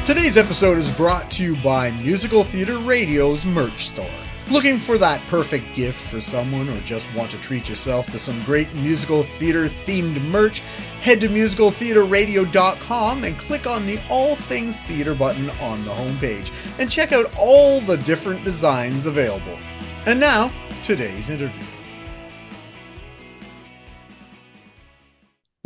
Today's episode is brought to you by Musical Theater Radio's merch store. Looking for that perfect gift for someone or just want to treat yourself to some great musical theater themed merch? Head to musicaltheaterradio.com and click on the All Things Theater button on the homepage and check out all the different designs available. And now, today's interview.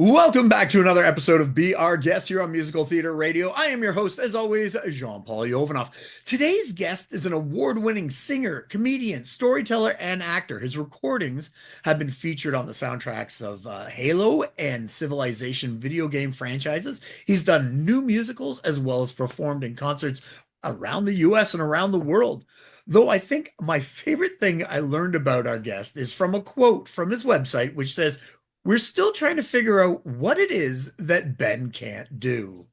Welcome back to another episode of Be Our Guest here on Musical Theater Radio. I am your host, as always, Jean-Paul Jovanoff. Today's guest is an award-winning singer, comedian, storyteller, and actor. His recordings have been featured on the soundtracks of Halo and Civilization video game franchises. He's done new musicals as well as performed in concerts around the U.S. and around the world. Though I think my favorite thing I learned about our guest is from a quote from his website, which says, "We're still trying to figure out what it is that Ben can't do."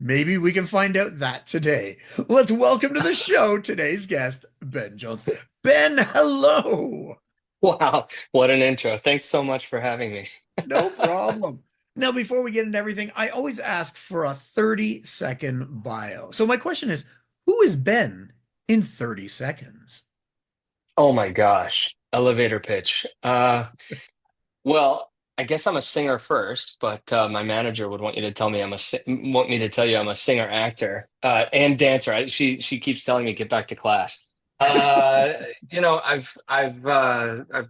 Maybe we can find out that today. Let's welcome to the show today's guest, Ben Jones. Ben, hello. Wow, what an intro. Thanks so much for having me. No problem. Now, before we get into everything, I always ask for a 30-second bio. So my question is, who is Ben in 30 seconds? Oh my gosh, elevator pitch. Well, I guess I'm a singer first, but my manager would want you to tell me want me to tell you I'm a singer, actor, and dancer. She keeps telling me get back to class. I've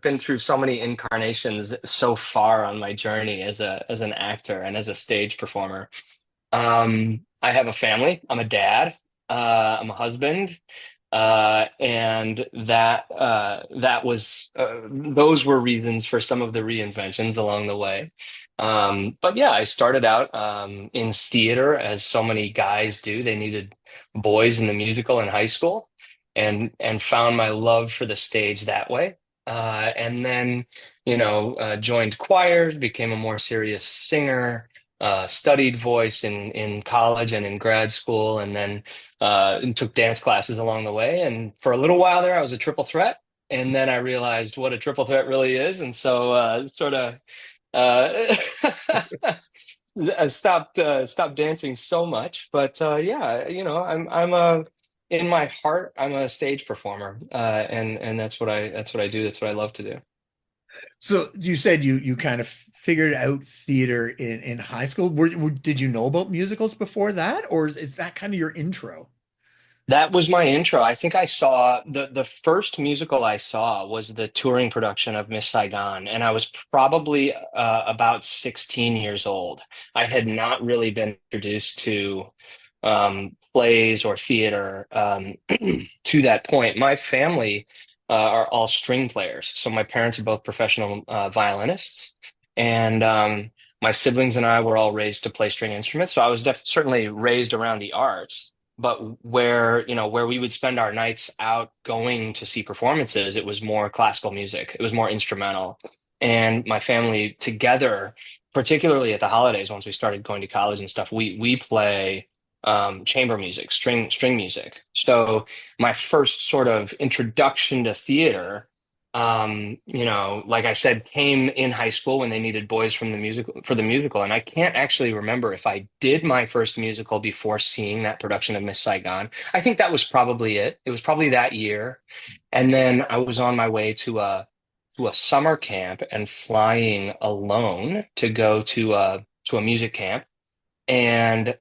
been through so many incarnations so far on my journey as an actor and as a stage performer. I have a family. I'm a dad. I'm a husband. And that was those were reasons for some of the reinventions along the way. But yeah, I started out in theater as so many guys do. They needed boys in the musical in high school, and found my love for the stage that way. And then joined choirs, became a more serious singer. Studied voice in college and in grad school, and then and took dance classes along the way. And for a little while there, I was a triple threat. And then I realized what a triple threat really is, and so I stopped dancing so much. But yeah, I'm a in my heart, I'm a stage performer, and that's what I do. That's what I love to do. So you said you kind of figured out theater in high school. Did you know about musicals before that, or is that kind of your intro? That was my intro. I think I saw the first musical I saw was the touring production of Miss Saigon, and I was probably about 16 years old. I had not really been introduced to plays or theater to that point. My family are all string players, so my parents are both professional violinists, and my siblings and I were all raised to play string instruments. So I was certainly raised around the arts, but where we would spend our nights out going to see performances, it was more classical music. It was more instrumental. And my family together, particularly at the holidays, once we started going to college and stuff, we play chamber music, string music. So my first sort of introduction to theater, like I said, came in high school when they needed boys from the musical. And I can't actually remember if I did my first musical before seeing that production of Miss Saigon. I think that was probably it. It was probably that year. And then I was on my way to a summer camp and flying alone to go to a music camp. And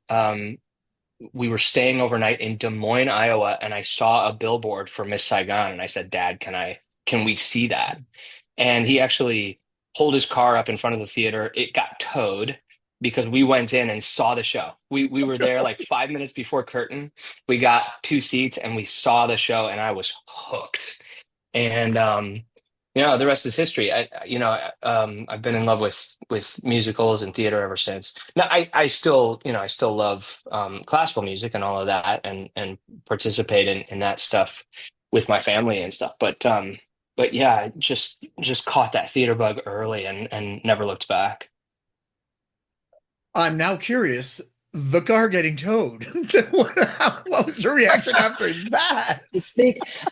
we were staying overnight in Des Moines, Iowa, and I saw a billboard for Miss Saigon, and I said, "Dad, can we see that?" And he actually pulled his car up in front of the theater. It got towed because we went in and saw the show. We were there like 5 minutes before curtain. We got two seats and we saw the show, and I was hooked. And the rest is history. I've been in love with musicals and theater ever since. Now, I still love classical music and all of that, and participate in that stuff with my family and stuff. But yeah, I just caught that theater bug early and never looked back. I'm now curious. The car getting towed. What was your reaction after that?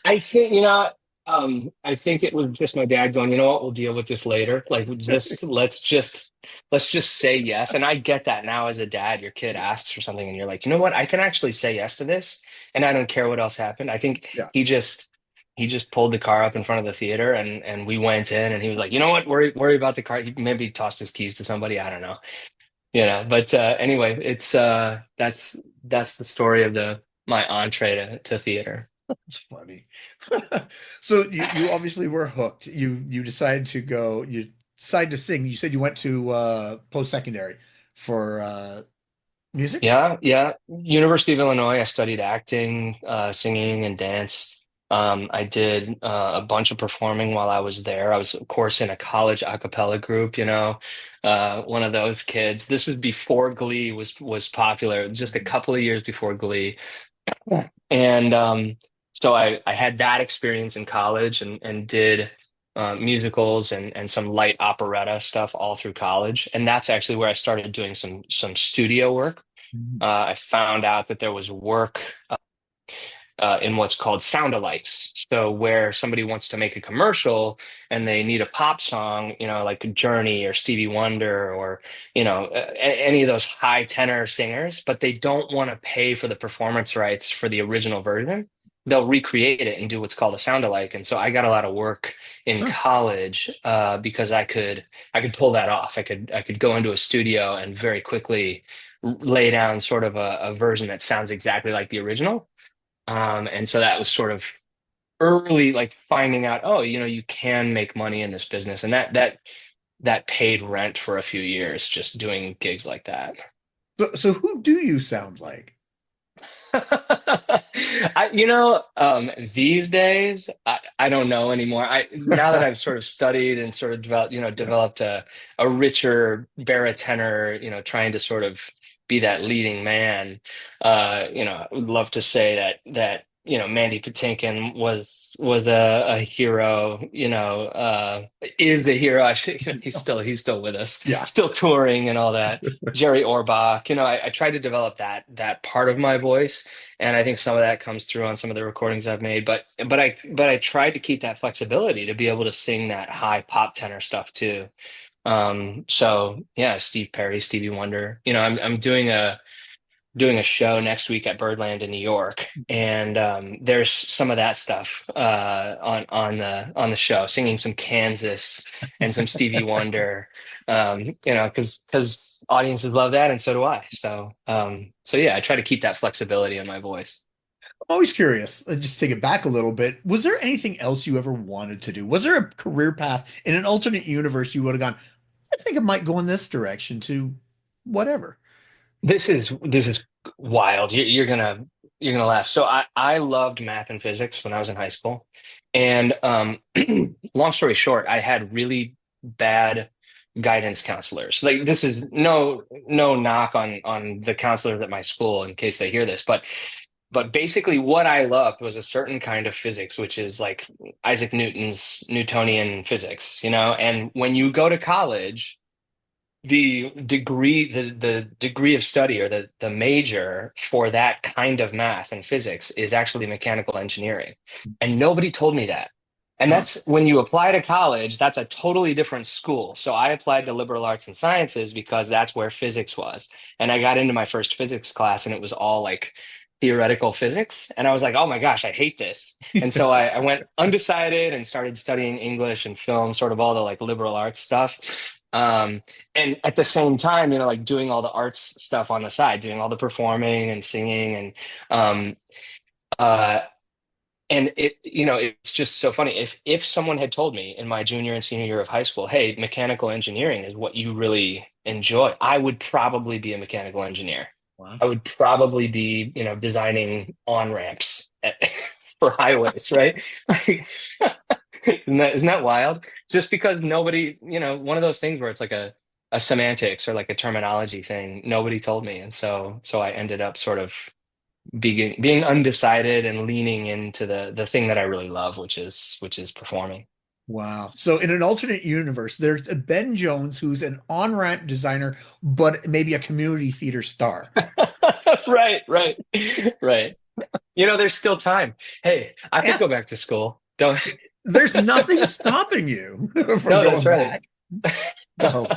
I think I think it was just my dad going, you know what, we'll deal with this later. Like, let's just say yes. And I get that now as a dad, your kid asks for something and you're like, you know what, I can actually say yes to this, and I don't care what else happened. I think Yeah. he just pulled the car up in front of the theater, and we went in, and he was like, you know what, worry about the car. He maybe tossed his keys to somebody. I don't know. But anyway, it's that's the story of the my entree to theater. It's funny. So you obviously were hooked. You decided to go, you decided to sing. You said you went to post-secondary for music? Yeah, yeah. University of Illinois, I studied acting, singing, and dance. I did a bunch of performing while I was there. I was, of course, in a college a cappella group, one of those kids. This was before Glee was popular, just a couple of years before Glee. And so I had that experience in college, and did musicals and some light operetta stuff all through college. And that's actually where I started doing some studio work. Mhm. I found out that there was work in what's called sound alikes. So where somebody wants to make a commercial and they need a pop song, like Journey or Stevie Wonder, or any of those high tenor singers, but they don't want to pay for the performance rights for the original version. They'll recreate it and do what's called a sound alike. And so I got a lot of work in Huh. college because I could pull that off. I could go into a studio and very quickly lay down sort of a version that sounds exactly like the original. And so that was sort of early, like finding out, oh, you can make money in this business, and that paid rent for a few years just doing gigs like that. So who do you sound like? These days, I don't know anymore. Now that I've sort of studied and sort of Yeah. developed a richer baritone, trying to sort of be that leading man. I would love to say that Mandy Patinkin was a hero, is a hero. He's still with us, Yeah. still touring and all that. Jerry Orbach, I tried to develop that part of my voice, and I think some of that comes through on some of the recordings I've made. But I tried to keep that flexibility to be able to sing that high pop tenor stuff too. So yeah, Steve Perry, Stevie Wonder. I'm doing a show next week at Birdland in New York, and there's some of that stuff on the show, singing some Kansas and some Stevie Wonder, because audiences love that, and so do I. So yeah, I try to keep that flexibility in my voice. I'm always curious. Just take it back a little bit. Was there anything else you ever wanted to do? Was there a career path in an alternate universe you would have gone, I think I might go in this direction to whatever. This is wild. You're gonna laugh. So I loved math and physics when I was in high school, and long story short, I had really bad guidance counselors. Like, this is no knock on the counselors at my school in case they hear this, but basically what I loved was a certain kind of physics, which is like Isaac Newton's Newtonian physics, and when you go to college, the degree of study, or the major for that kind of math and physics, is actually mechanical engineering. And nobody told me that. And Huh. that's when you apply to college, that's a totally different school. So I applied to liberal arts and sciences because that's where physics was. And I got into my first physics class, and it was all like theoretical physics. And I was like, oh my gosh, I hate this. And so I went undecided and started studying English and film, sort of all the like liberal arts stuff. And at the same time, like doing all the arts stuff on the side, doing all the performing and singing, um, uh, and it's just so funny. If someone had told me in my junior and senior year of high school, hey, mechanical engineering is what you really enjoy, I would probably be a mechanical engineer. Wow. I would probably be, designing on-ramps for highways, right? Isn't that wild? Just because nobody, one of those things where it's like a semantics or like a terminology thing, nobody told me. And so I ended up sort of being undecided and leaning into the thing that I really love, which is performing. Wow. So in an alternate universe, there's a Ben Jones who's an on-ramp designer, but maybe a community theater star. Right, right, right. There's still time. Hey, I could Yeah. go back to school. Don't. There's nothing stopping you from No, that's going right. back. No,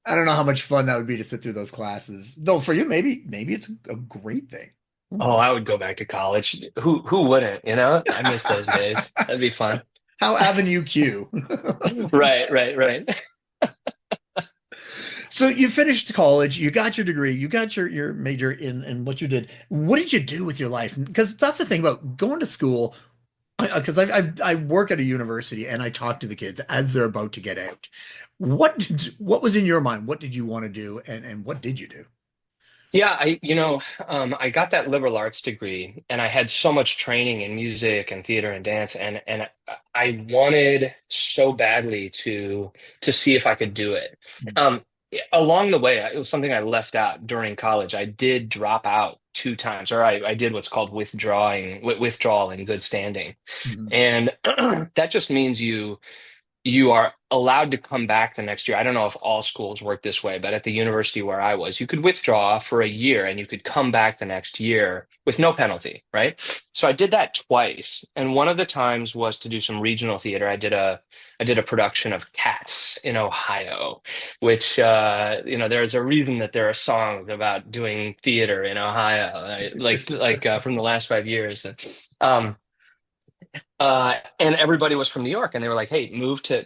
I don't know how much fun that would be to sit through those classes. Though for you, maybe it's a great thing. Oh, I would go back to college. Who wouldn't, you know? I miss those days. That'd be fun. How Avenue Q. Right, right, right. So you finished college, you got your degree, you got your major in what you did. What did you do with your life? Because that's the thing about going to school. Because I work at a university and I talk to the kids as they're about to get out. What was in your mind? What did you want to do, and what did you do? Yeah, I got that liberal arts degree, and I had so much training in music and theater and dance, and I wanted so badly to see if I could do it. Um, Along the way, it was something I left out during college. I did drop out two times, or I did what's called withdrawal in good standing, Mhm. and that just means you are allowed to come back the next year. I don't know if all schools work this way, but at the university where I was, you could withdraw for a year and you could come back the next year with no penalty, right? So I did that twice. And one of the times was to do some regional theater. I did a production of Cats in Ohio, which there's a reason that there are songs about doing theater in Ohio, right? Like from the last 5 years. Um, and everybody was from New York, and they were like, "Hey,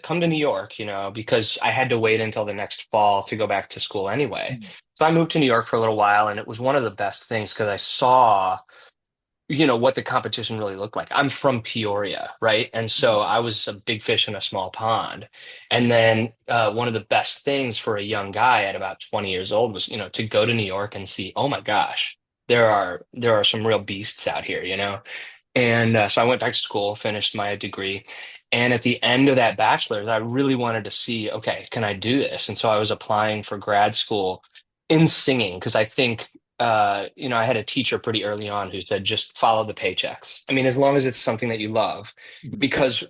come to New York," because I had to wait until the next fall to go back to school anyway. So I moved to New York for a little while, and it was one of the best things because I saw, what the competition really looked like. I'm from Peoria, right? And so I was a big fish in a small pond. And then one of the best things for a young guy at about 20 years old was, to go to New York and see, oh my gosh, there are some real beasts out here. And so I went back to school, finished my degree. And at the end of that bachelor's, I really wanted to see, okay, can I do this? And so I was applying for grad school in singing because I think, I had a teacher pretty early on who said, just follow the paychecks. I mean, as long as it's something that you love, Mhm. because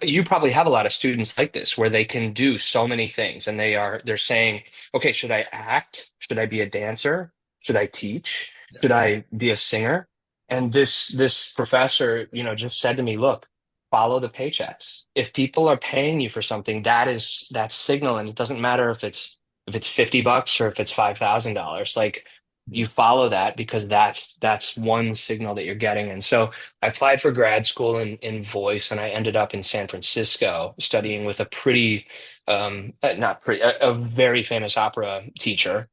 you probably have a lot of students like this where they can do so many things and they're saying, okay, should I act? Should I be a dancer? Should I teach? Yeah. Should I be a singer? And this professor, just said to me, look, follow the paychecks. If people are paying you for something, that's signal, and it doesn't matter if it's $50 or if it's $5,000. Like you follow that because that's one signal that you're getting. And so I applied for grad school in voice, and I ended up in San Francisco studying with a pretty not pretty a very famous opera teacher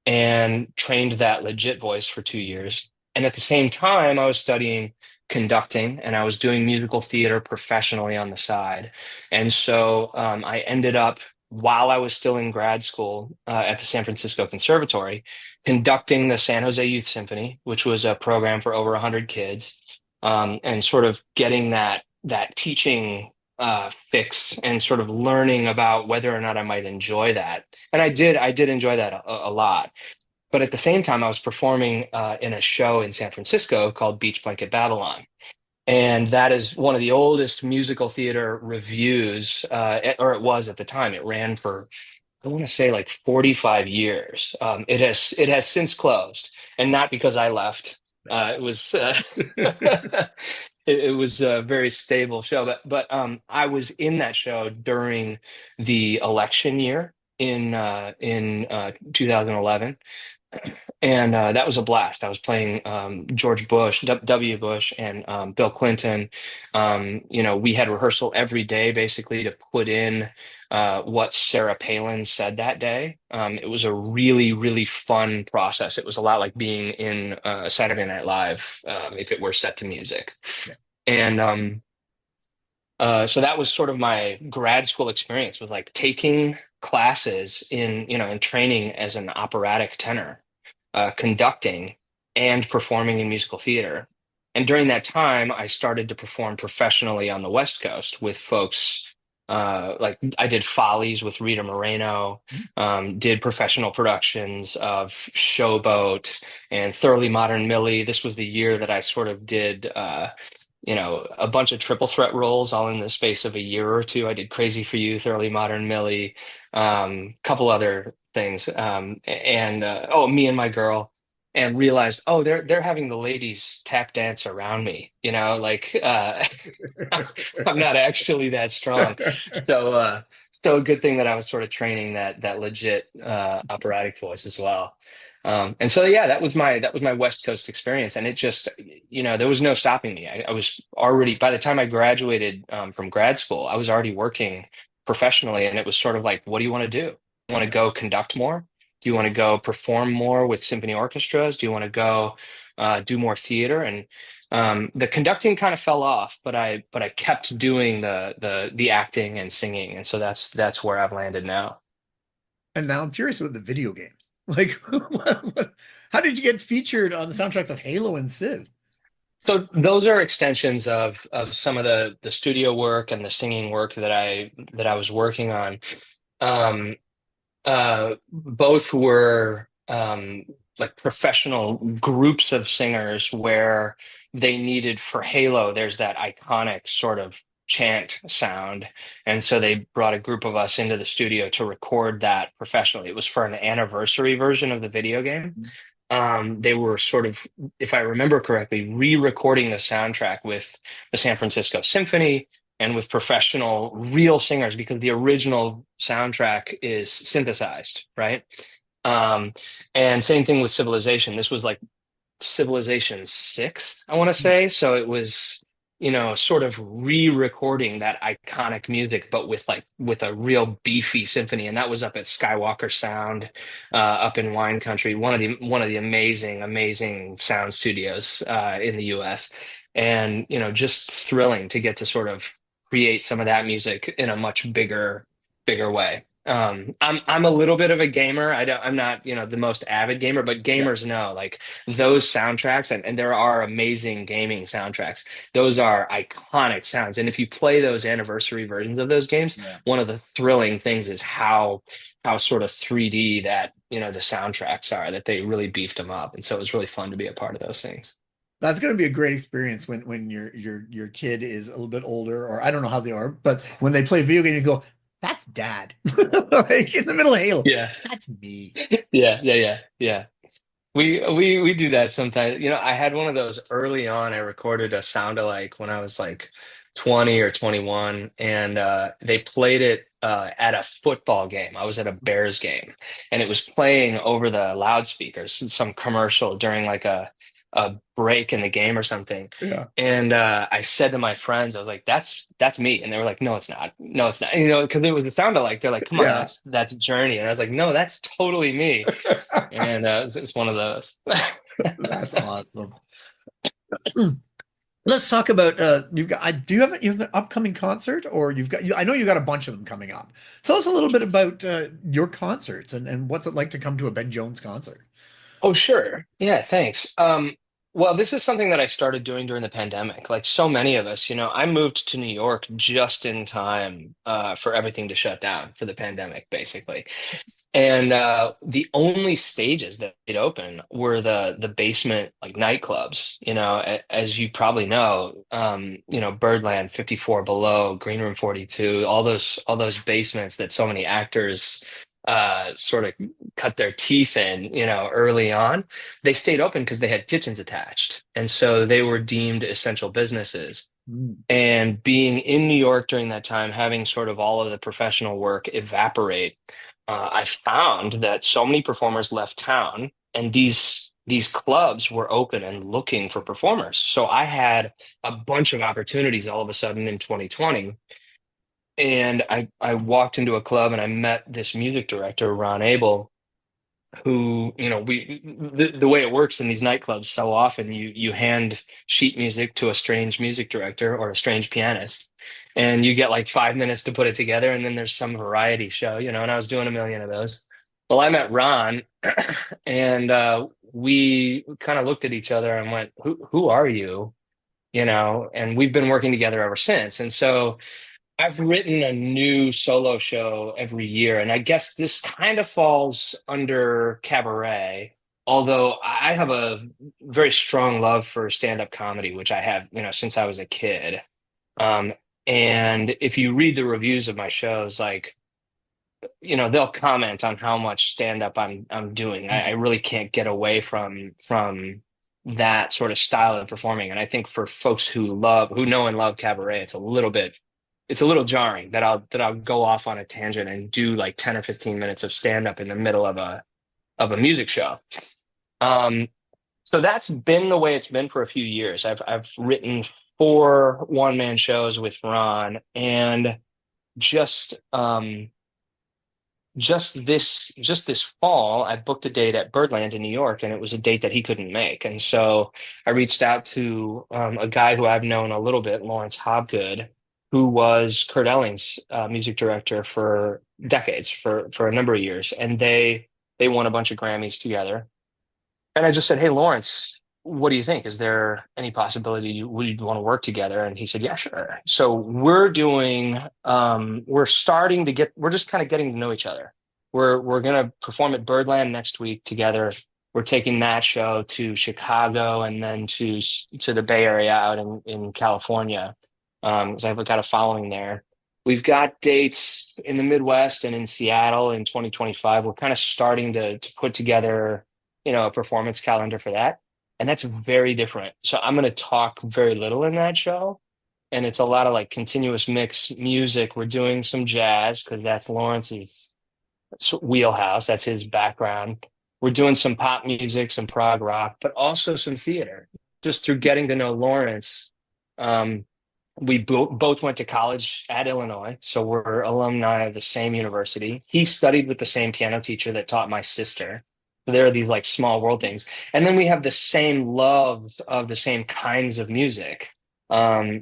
and trained that legit voice for 2 years. And at the same time, I was studying conducting and I was doing musical theater professionally on the side. And so I ended up, while I was still in grad school at the San Francisco Conservatory, conducting the San Jose Youth Symphony, which was a program for over 100 kids, and sort of getting that teaching fix and sort of learning about whether or not I might enjoy that. And I did enjoy that a lot. But at the same time, I was performing in a show in San Francisco called Beach Blanket Babylon. And that is one of the oldest musical theater reviews, or it was at the time. It ran for, I want to say, like 45 years. It has since closed, and not because I left. It was it was a very stable show, but I was in that show during the election year in 2011, and that was a blast. I was playing George Bush, W. Bush, and Bill Clinton. We had rehearsal every day basically to put in what Sarah Palin said that day. It was a really, really fun process. It was a lot like being in Saturday Night Live if it were set to music. Yeah. And so that was sort of my grad school experience with like taking classes in training as an operatic tenor, conducting and performing in musical theater. And during that time, I started to perform professionally on the West Coast with folks like I did Follies with Rita Moreno, did professional productions of Showboat and Thoroughly Modern Millie. This was the year that I sort of did a bunch of triple threat roles all in the space of a year or two. I did Crazy for You, Thoroughly Modern Millie, couple other things, and Me and My Girl. and realized, oh, they're having the ladies tap dance around me, like I'm not actually that strong. So a good thing that I was sort of training that legit operatic voice as well. And so yeah, that was my West Coast experience, and it just, there was no stopping me. I was already, by the time I graduated from grad school, I was already working professionally, and it was sort of like, what do you want to do? Want to go conduct more? Do you want to go perform more with symphony orchestras? Do you want to go do more theater? And the conducting kind of fell off, but I kept doing the acting and singing, and so that's where I've landed now. And now I'm curious about the video game. Like, how did you get featured on the soundtracks of Halo and Civ? So those are extensions of some of the studio work and the singing work that I was working on. Um, both were like professional groups of singers where they needed for Halo, there's that iconic sort of chant sound. And so they brought a group of us into the studio to record that professionally. It was for an anniversary version of the video game. They were sort of, if I remember correctly, re-recording the soundtrack with the San Francisco Symphony and with professional real singers because the original soundtrack is synthesized, right? Um, and same thing with Civilization. This was like Civilization 6, I want to say. So it was, sort of re-recording that iconic music, but with a real beefy symphony. And that was up at Skywalker Sound, up in Wine Country, one of the amazing, amazing sound studios in the US. And, just thrilling to get to sort of create some of that music in a much bigger way. I'm a little bit of a gamer. I'm not, the most avid gamer, but Yeah. gamers know like those soundtracks, and there are amazing gaming soundtracks. Those are iconic sounds. And if you play those anniversary versions of those games, Yeah. one of the thrilling things is how sort of 3D that, the soundtracks are, that they really beefed them up. And so it was really fun to be a part of those things. That's going to be a great experience when your kid is a little bit older, or I don't know how they are, but when they play video game, you go, "That's dad," like in the middle of Halo. Yeah. That's me. Yeah, yeah, yeah, yeah. We do that sometimes. I had one of those early on. I recorded a sound alike when I was like 20 or 21, and they played it at a football game. I was at a Bears game, and it was playing over the loudspeakers, some commercial during like a break in the game or something. Yeah. And I said to my friends, I was like, "That's me," and they were like, "No, it's not. No, it's not." Because it was a sound alike. They're like, "Come on, Yeah. that's Journey," and I was like, "No, that's totally me." And it's one of those. That's awesome. Let's talk about you've got do you have an upcoming concert, or I know you got a bunch of them coming up. Tell us a little bit about your concerts and what's it like to come to a Ben Jones concert. Oh, sure. Yeah, thanks. Well, this is something that I started doing during the pandemic. Like so many of us, I moved to New York just in time for everything to shut down for the pandemic, basically. And the only stages that it open were the basement like nightclubs. As you probably know, Birdland, 54 Below, Green Room 42, all those basements that so many actors sort of cut their teeth in, early on. They stayed open because they had kitchens attached, and so they were deemed essential businesses. Mm. And being in New York during that time, having sort of all of the professional work evaporate, I found that so many performers left town, and these clubs were open and looking for performers. So I had a bunch of opportunities all of a sudden in 2020. And I walked into a club and I met this music director, Ron Abel, who, the way it works in these nightclubs, so often you hand sheet music to a strange music director or a strange pianist, and you get like 5 minutes to put it together, and then there's some variety show, and I was doing a million of those. Well, I met Ron, and we kind of looked at each other and went, who are you? And we've been working together ever since. And so I've written a new solo show every year, and I guess this kind of falls under cabaret. Although I have a very strong love for stand-up comedy, which I have, since I was a kid. Um, and if you read the reviews of my shows, like they'll comment on how much stand-up I'm doing. I really can't get away from that sort of style of performing. And I think for folks who know and love cabaret, it's a little jarring that I'll go off on a tangent and do like 10 or 15 minutes of stand-up in the middle of a music show. Um, so that's been the way it's been for a few years. I've written 4 one-man shows with Ron, and just um just this fall, I booked a date at Birdland in New York, and it was a date that he couldn't make. And so I reached out to a guy who I've known a little bit, Lawrence Hobgood, who was Kurt Elling's music director for decades, for a number of years, and they won a bunch of Grammys together. And I just said, "Hey, Lawrence, what do you think? Is there any possibility we'd want to work together?" And he said, "Yeah, sure." So we're just kind of getting to know each other. We're gonna perform at Birdland next week together. We're taking that show to Chicago and then to the Bay Area out in California. Because I've got a following there. We've got dates in the Midwest and in Seattle in 2025. We're kind of starting to put together, a performance calendar for that. And that's very different. So I'm going to talk very little in that show. And it's a lot of like continuous mix music. We're doing some jazz because that's Lawrence's wheelhouse. That's his background. We're doing some pop music, some prog rock, but also some theater. Just through getting to know Lawrence, um, we both went to college at Illinois, so we're alumni of the same university. He studied with the same piano teacher that taught my sister. So there are these like small world things. And then we have the same love of the same kinds of music.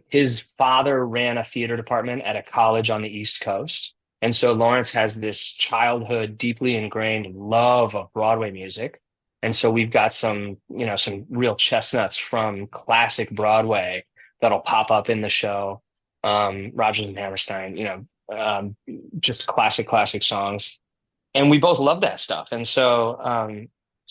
His father ran a theater department at a college on the East Coast. And so Lawrence has this childhood, deeply ingrained love of Broadway music. And so we've got some real chestnuts from classic Broadway that'll pop up in the show. Rodgers and Hammerstein, just classic songs. And we both love that stuff. And so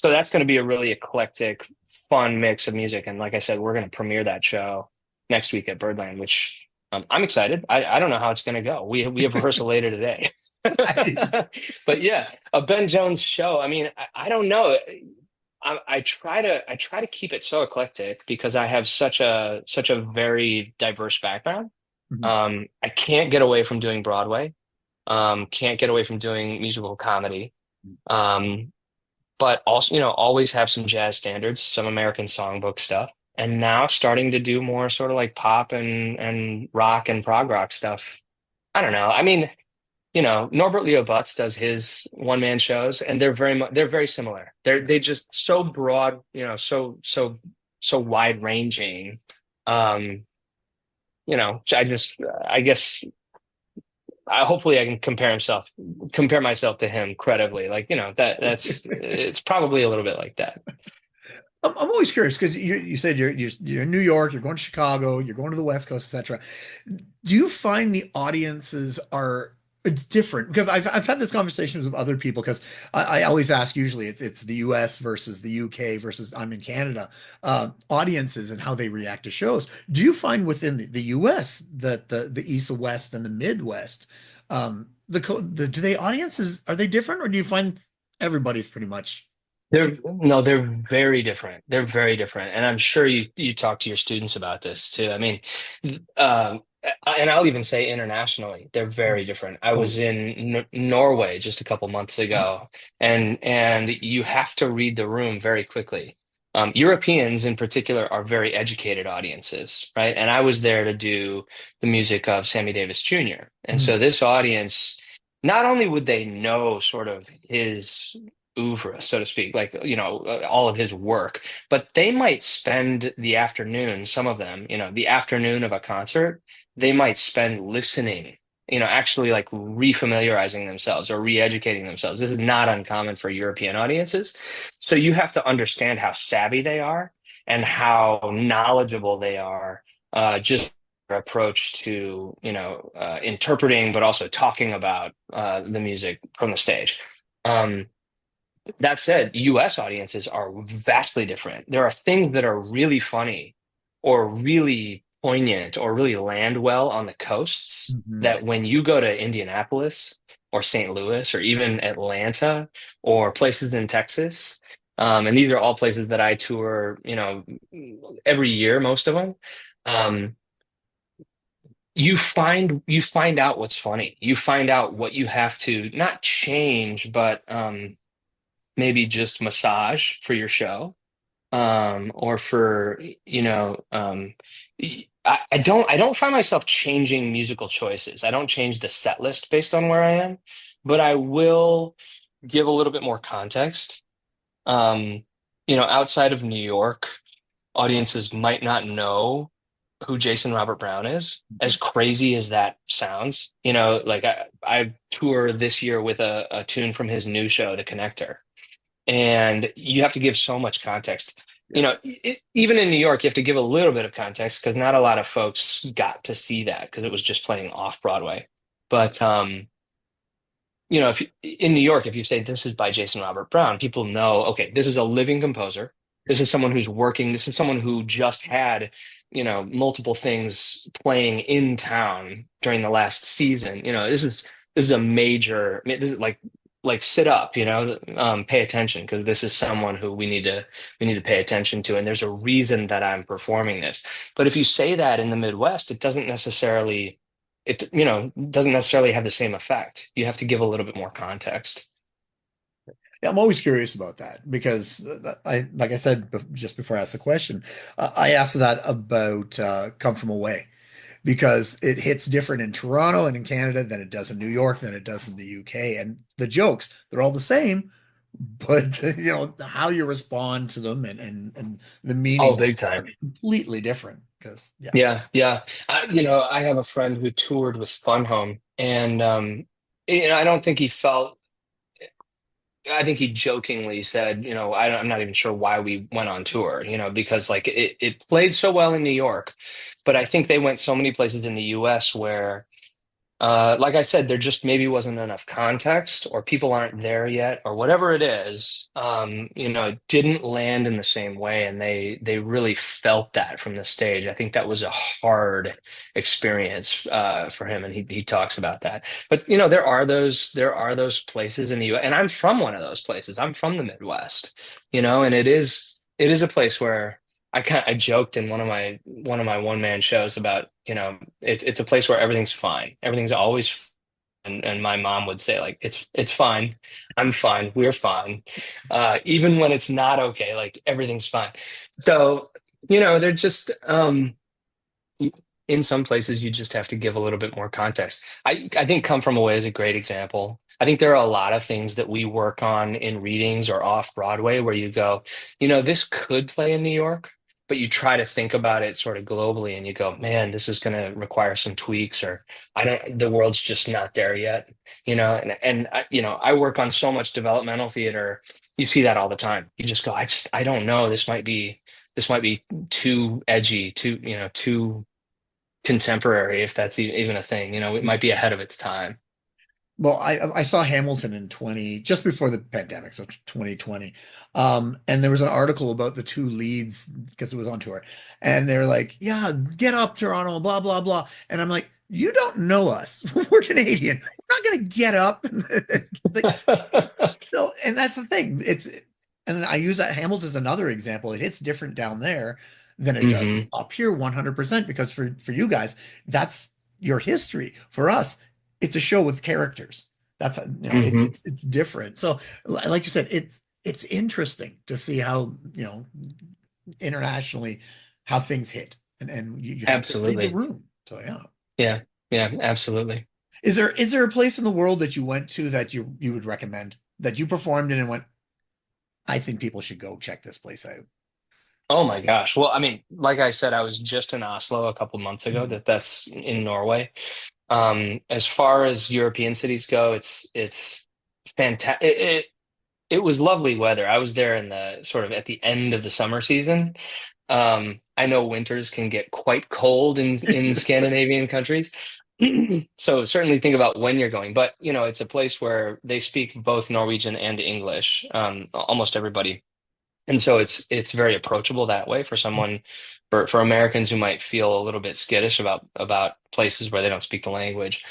that's going to be a really eclectic, fun mix of music. And like I said, we're going to premiere that show next week at Birdland, which I'm excited. I don't know how it's going to go. We have rehearsal later today. Nice. But yeah, a Ben Jones show. I mean, I don't know. I try to keep it so eclectic because I have such a very diverse background. Mhm. I can't get away from doing Broadway. Can't get away from doing musical comedy. Um, but also, always have some jazz standards, some American songbook stuff, and now starting to do more sort of like pop and rock and prog rock stuff. I don't know. I mean, Norbert Leo Butz does his one-man shows, and they're very similar. They just so broad, so wide-ranging. Um, I guess hopefully I can compare myself to him credibly. Like, that's it's probably a little bit like that. I'm always curious because you said you're in New York, you're going to Chicago, you're going to the West Coast, etc. Do you find the audiences are different? Because I've had this conversation with other people because I always ask, usually it's the US versus the UK versus I'm in Canada, audiences and how they react to shows. Do you find within the US that the East, the West, and the Midwest, do they audiences, are they different, or do you find everybody's pretty much? They're very different. They're very different. And I'm sure you talk to your students about this too. I mean, and I'll even say internationally, they're very different. I Oh was yeah. in Norway just a couple months ago, and you have to read the room very quickly. Europeans in particular are very educated audiences, right? And I was there to do the music of Sammy Davis Jr. And Mhm. so this audience, not only would they know sort of his oeuvre, so to speak, like, all of his work, but they might spend the afternoon, some of them, the afternoon of a concert, they might spend listening, actually like refamiliarizing themselves or re-educating themselves. This is not uncommon for European audiences. So you have to understand how savvy they are and how knowledgeable they are, just their approach to, interpreting, but also talking about the music from the stage. Um, that said, US audiences are vastly different. There are things that are really funny or really poignant or really land well on the coasts Mhm. that when you go to Indianapolis or St. Louis or even Atlanta or places in Texas. And these are all places that I tour, every year, most of them. Um, you find out what's funny. You find out what you have to not change, but maybe just massage for your show, or for I don't find myself changing musical choices. I don't change the set list based on where I am, but I will give a little bit more context. Um, Outside of New York, audiences might not know who Jason Robert Brown is, as crazy as that sounds. Like I tour this year with a tune from his new show, The Connector, and you have to give so much context. Even in New York, you have to give a little bit of context because not a lot of folks got to see that because it was just playing off Broadway. But if in New York, if you say this is by Jason Robert Brown, people know, okay, this is a living composer. This is someone who's working. This is someone who just had, multiple things playing in town during the last season. This is a major, this is like sit up, pay attention because this is someone who we need to pay attention to, and there's a reason that I'm performing this. But if you say that in the Midwest, it doesn't necessarily have the same effect. You have to give a little bit more context. Yeah, I'm always curious about that because like I said just before I asked the question, I asked that about Come From Away because it hits different in Toronto and in Canada than it does in New York than it does in the UK. And the jokes, they're all the same, but how you respond to them and the Oh, meaning big are time. completely different. Because yeah. Yeah, yeah. I have a friend who toured with Fun Home, and I don't think he felt. I think he jokingly said, I'm not even sure why we went on tour, because like it played so well in New York, but I think they went so many places in the US where, like I said, there just maybe wasn't enough context, or people aren't there yet, or whatever it is. It didn't land in the same way, and they really felt that from the stage. I think that was a hard experience for him, and he talks about that. But there are those places in the U.S., and I'm from one of those places. I'm from the Midwest, and it is a place where. I joked in one of my one man shows about, it's a place where everything's fine. Everything's always fine. And my mom would say like it's fine. I'm fine. We're fine. Even when it's not okay, like everything's fine. So, they're just in some places you just have to give a little bit more context. I think Come From Away is a great example. I think there are a lot of things that we work on in readings or off Broadway where you go, this could play in New York, but you try to think about it sort of globally and you go, man, this is going to require some tweaks, or the world's just not there yet, and I work on so much developmental theater. You see that all the time. You just go, I don't know. This might be too edgy, too contemporary, if that's even a thing. It might be ahead of its time. Well, I saw Hamilton in 20 just before the pandemic, so 2020. And there was an article about the two leads because it was on tour. And they're like, yeah, get up, Toronto, blah, blah, blah. And I'm like, you don't know us. We're Canadian. We're not gonna get up. Like, no, and that's the thing. And I use that Hamilton as another example. It hits different down there than it does Hmm. up here 100% because for you guys, that's your history. For us, it's a show with characters. That's Hmm. it's different. So like you said, it's interesting to see how, internationally how things hit and you have to read the Absolutely. room. So yeah. Yeah. Yeah, absolutely. Is there a place in the world that you went to that you would recommend that you performed in and went, I think people should go check this place out? Oh my gosh. Well, I mean, like I said, I was just in Oslo a couple months ago. Mhm. That's in Norway. As far as European cities go, it's fantastic. It was lovely weather. I was there in the sort of at the end of the summer season. I know winters can get quite cold in Scandinavian countries. So certainly think about when you're going. But it's a place where they speak both Norwegian and English, almost everybody. And so it's very approachable that way for someone, for Americans who might feel a little bit skittish about places where they don't speak the language.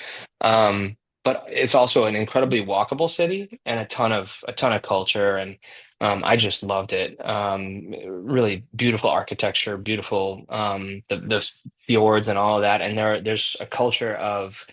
but it's also an incredibly walkable city and a ton of culture, and I just loved it. Really beautiful architecture, beautiful the fjords and all of that, and there's a culture of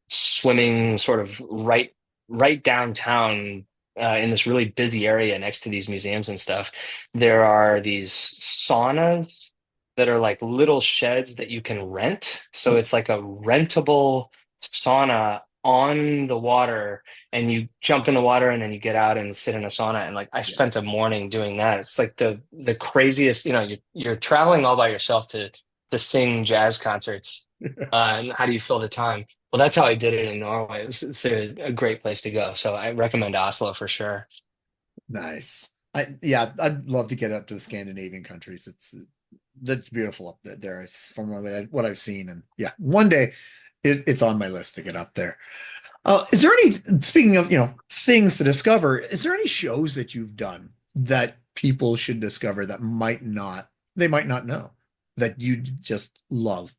swimming sort of right downtown. In this really busy area next to these museums and stuff, there are these saunas that are like little sheds that you can rent. So it's like a rentable sauna on the water, and you jump in the water and then you get out and sit in a sauna. And like I Yeah. spent a morning doing that. It's like the craziest, you're traveling all by yourself to sing jazz concerts. And how do you fill the time? Well, that's how I did it in Norway. It's a great place to go. So I recommend Oslo for sure. Nice. Yeah, I'd love to get up to the Scandinavian countries. That's beautiful up there. It's from what I've seen, and yeah, one day it's on my list to get up there. Is there any, speaking of, things to discover, is there any shows that you've done that people should discover that they might not know that you just love?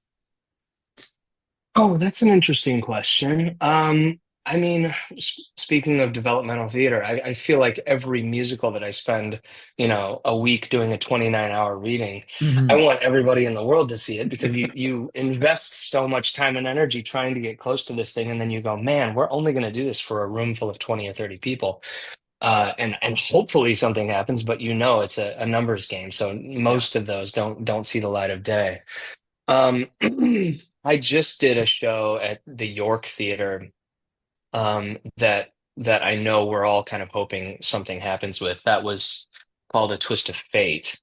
Oh, that's an interesting question. I mean, speaking of developmental theater, I feel like every musical that I spend, a week doing a 29-hour reading, I Mhm. want everybody in the world to see it because you invest so much time and energy trying to get close to this thing, and then you go, man, we're only going to do this for a room full of 20 or 30 people. And hopefully something happens, but it's a numbers game. So Yeah. most of those don't see the light of day. Um, I just did a show at the York Theater that I know we're all kind of hoping something happens with. That was called A Twist of Fate.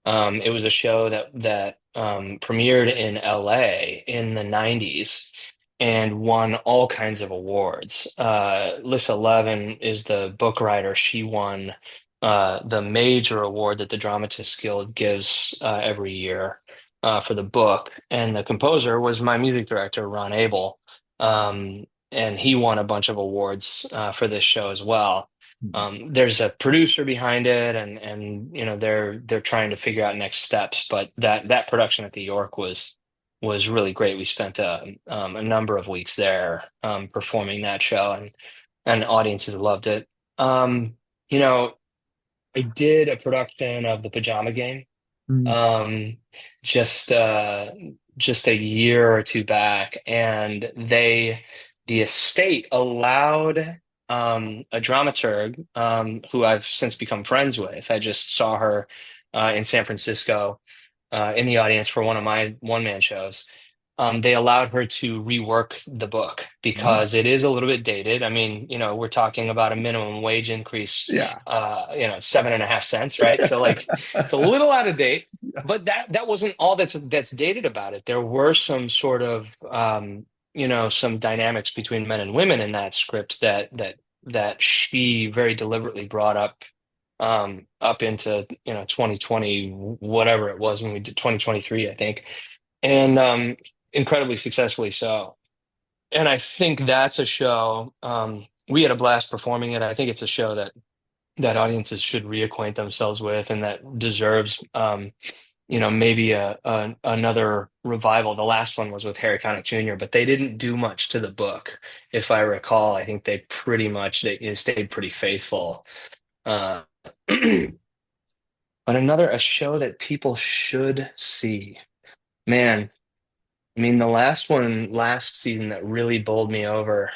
It was a show that premiered in LA in the 90s and won all kinds of awards. Lissa Levin is the book writer. She won the major award that the Dramatists Guild gives every year for the book. And the composer was my music director, Ron Abel. And he won a bunch of awards for this show as well. There's a producer behind it, and they're trying to figure out next steps. But that production at the York was really great. We spent a number of weeks there performing that show, and audiences loved it. Um, you know, I did a production of The Pajama Game Mhm. um, just just a year or two back, and the estate allowed a dramaturg who I've since become friends with. I just saw her in San Francisco in the audience for one of my one-man shows. They allowed her to rework the book Oh, because it is a little bit dated. I mean, we're talking about a minimum wage increase, yeah. 7.5 cents, right? So like it's a little out of date, but that wasn't all that's dated about it. There were some sort of some dynamics between men and women in that script that she very deliberately brought up into 2020, whatever it was when we did 2023, I think, and incredibly successfully so. And I think that's a show. We had a blast performing it. I think it's a show that audiences should reacquaint themselves with, and that deserves maybe another revival. The last one was with Harry Connick Jr., but they didn't do much to the book, if I recall. I think they pretty much they stayed pretty faithful. Uh, but a show that people should see. Man, I mean, the last one last season that really bowled me over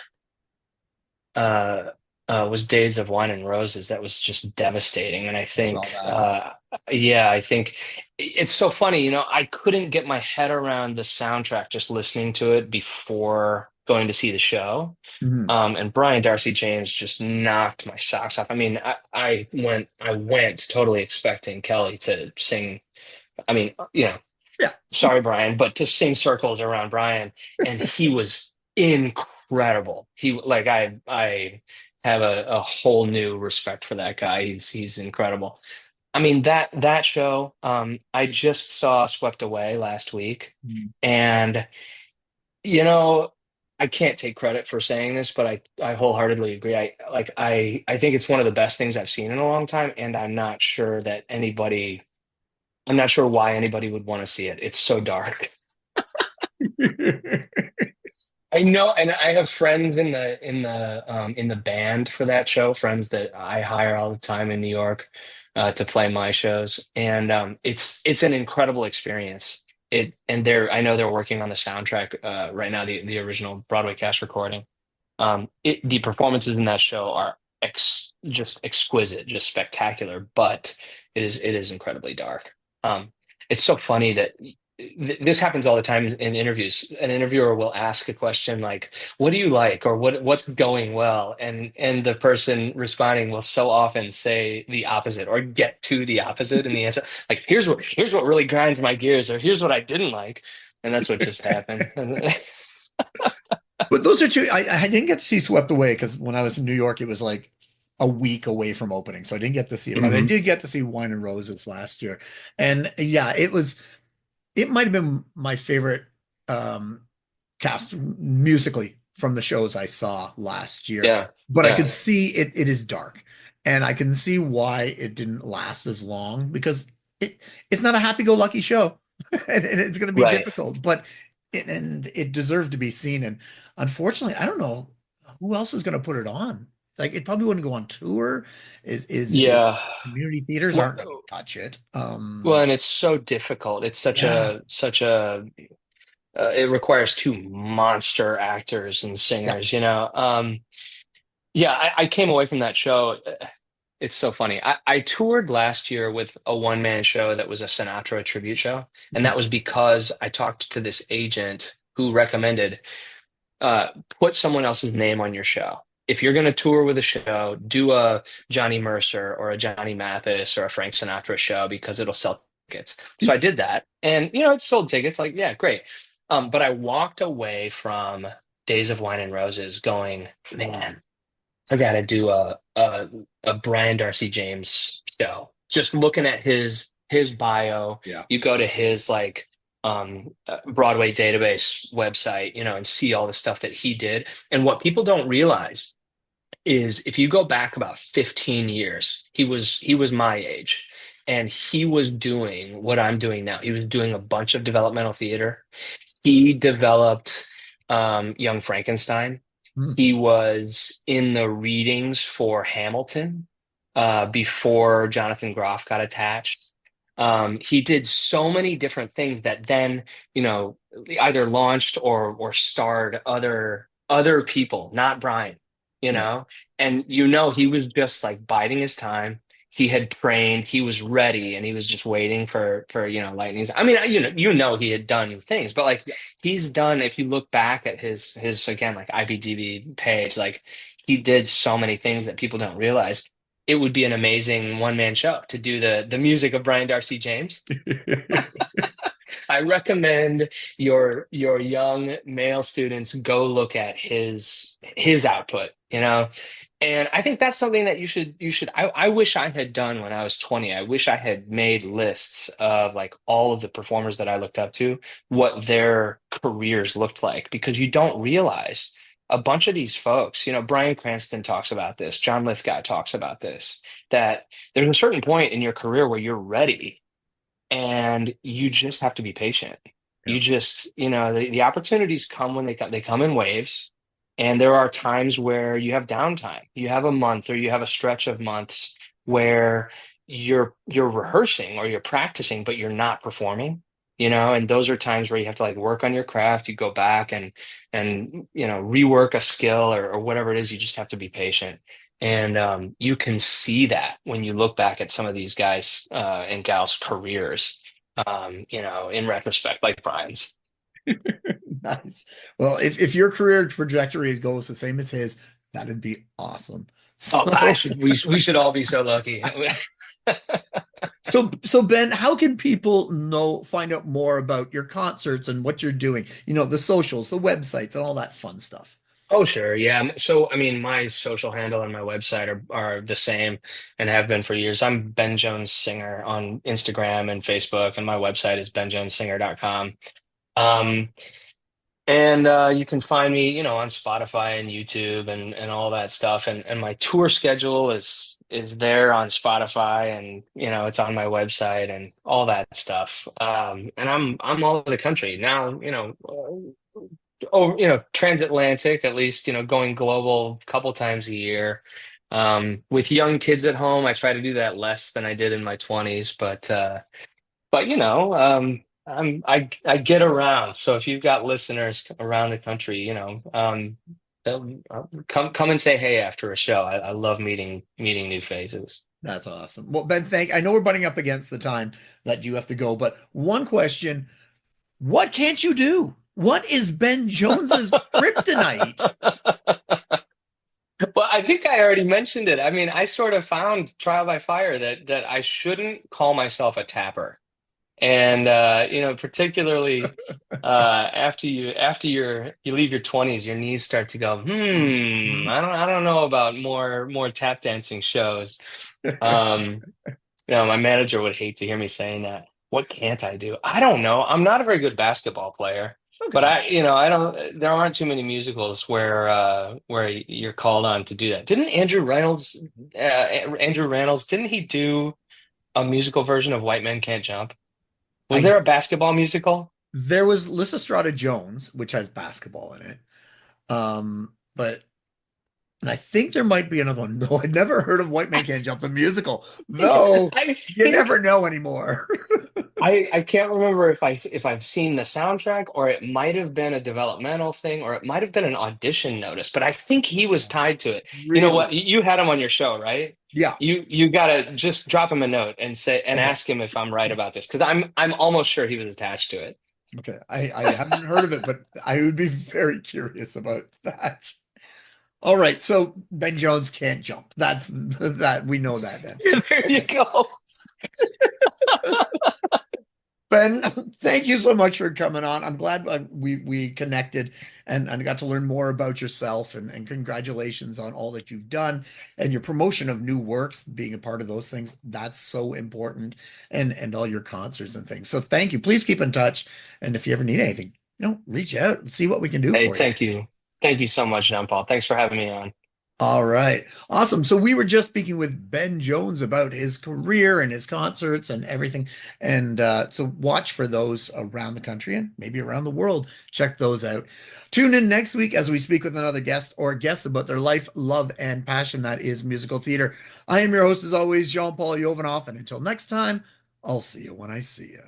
uh, was Days of Wine and Roses. That was just devastating. And I I saw think, that. yeah, I think it's so funny. I couldn't get my head around the soundtrack just listening to it before going to see the show. Mhm. And Brian Darcy James just knocked my socks off. I mean, I went totally expecting Kelly to sing. I mean, Yeah. sorry, Brian, but to sing circles around Brian, and he was incredible. He like I have a whole new respect for that guy. He's incredible. I mean that show, I just saw Swept Away last week, Mhm. and you know, I can't take credit for saying this, but I wholeheartedly agree. I think it's one of the best things I've seen in a long time, and I'm not sure why anybody would want to see it. It's so dark. I know, and I have friends in the band for that show, friends that I hire all the time in New York to play my shows, and it's an incredible experience. And I know they're working on the soundtrack right now, the original Broadway cast recording. The performances in that show are just exquisite, just spectacular, but it is incredibly dark. It's so funny that this happens all the time in interviews. An interviewer will ask a question like, "What do you like?" or "What's going well?" and the person responding will so often say the opposite or get to the opposite in the answer. Like, "Here's what really grinds my gears," or "Here's what I didn't like," and that's what just happened. But those are two. I didn't get to see Swept Away because when I was in New York, it was like a week away from opening, so I didn't get to see it. But I Mhm. did get to see Wine and Roses last year, and yeah, it was. It might have been my favorite um, cast musically from the shows I saw last year. Yeah, But I yeah. could see it is dark, and I can see why it didn't last as long because it's not a happy-go-lucky show, and it's going to be Right. difficult. But and it deserved to be seen. And unfortunately, I don't know who else is going to put it on. Like it probably wouldn't go on tour. Is Yeah. community theaters aren't going to Well, touch it. well, and it's so difficult. It's Yeah, such a it requires two monster actors and yeah. singers, you know. Yeah, I came away from that show. It's so funny. I toured last year with a one-man show that was a Sinatra tribute show, and that Mhm. was because I talked to this agent who recommended uh, put someone else's name on your show. If you're going to tour with a show, do a Johnny Mercer or a Johnny Mathis or a Frank Sinatra show because it'll sell tickets. So I did that, and it sold tickets. Like, yeah, great. But I walked away from Days of Wine and Roses going, man, I got to do a Brian Darcy James show. Just looking at his bio, Yeah. you go to his like Broadway database website, and see all the stuff that he did. And what people don't realize is if you go back about 15 years, he was my age and he was doing what I'm doing now. He was doing a bunch of developmental theater. He developed Young Frankenstein. Mm. He was in the readings for Hamilton before Jonathan Groff got attached. He did so many different things that then, either launched or starred other people, not Brian, you Yeah. know? And he was just like biding his time. He had trained, he was ready, and he was just waiting for lightnings. I mean, he had done things, but like Yeah. he's done, if you look back at his again like IMDb page, like he did so many things that people don't realize. It would be an amazing one-man show to do the music of Brian Darcy James. I recommend your young male students go look at his output, And I think that's something that you should I wish I had done when I was 20. I wish I had made lists of like all of the performers that I looked up to, what their careers looked like, because you don't realize a bunch of these folks, Bryan Cranston talks about this, John Lithgow talks about this, that there's a certain point in your career where you're ready and you just have to be patient. Yeah. You just, the opportunities come when they come in waves, and there are times where you have downtime. You have a month or you have a stretch of months where you're rehearsing or you're practicing, but you're not performing. And those are times where you have to like work on your craft. You go back and rework a skill or whatever it is. You just have to be patient. And you can see that when you look back at some of these guys and gals' careers, in retrospect, like Brian's. Nice. Well, if your career trajectory goes the same as his, that'd be awesome. Oh, I So, should we should all be so lucky. so Ben, how can people find out more about your concerts and what you're doing? The socials, the websites, and all that fun stuff. Oh, sure. Yeah. So, I mean, my social handle and my website are the same and have been for years. I'm Ben Jones Singer on Instagram and Facebook, and my website is benjonessinger.com. Um, And you can find me, on Spotify and YouTube and all that stuff. And my tour schedule is there on Spotify, and it's on my website and all that stuff. And I'm all over the country now. Oh, transatlantic, at least, going global a couple times a year. With young kids at home, I try to do that less than I did in my 20s, but I get around. So if you've got listeners around the country, come and say hey after a show. I love meeting new faces. That's awesome. Well, Ben, I know we're butting up against the time that you have to go, but one question, what can't you do? What is Ben Jones's kryptonite? Well, I think I already mentioned it. I mean, I sort of found trial by fire that I shouldn't call myself a tapper. And particularly after you leave your 20s, your knees start to go, I don't know about more tap dancing shows. Um, my manager would hate to hear me saying that. What can't I do? I don't know. I'm not a very good basketball player, but Okay. I don't. There aren't too many musicals where you're called on to do that. Didn't Andrew Reynolds, didn't he do a musical version of White Men Can't Jump? Was I there a basketball musical? There was Lysistrata Jones, which has basketball in it. But and I think there might be another one. No, I'd never heard of White Man Can't Jump the musical, though I you think never know anymore. I can't remember if I've seen the soundtrack, or it might have been a developmental thing, or it might have been an audition notice, but I think he was tied to it. You know what? Really? You had him on your show, right? Yeah. You gotta just drop him a note and Okay. ask him if I'm right about this, because I'm almost sure he was attached to it. Okay. I haven't heard of it, but I would be very curious about that. All right. So Ben Jones can't jump. That's that we know that then. There you Okay. go. Ben, thank you so much for coming on. I'm glad we connected and got to learn more about yourself and congratulations on all that you've done and your promotion of new works, being a part of those things. That's so important and all your concerts and things. So thank you. Please keep in touch. And if you ever need anything, reach out and see what we can do Hey, for you. thank you. Thank you so much, Jean Paul. Thanks for having me on. All right. Awesome. So we were just speaking with Ben Jones about his career and his concerts and everything. And so watch for those around the country and maybe around the world. Check those out. Tune in next week as we speak with another guest or guest about their life, love, and passion that is musical theater. I am your host, as always, Jean Paul Jovanoff. And until next time, I'll see you when I see you.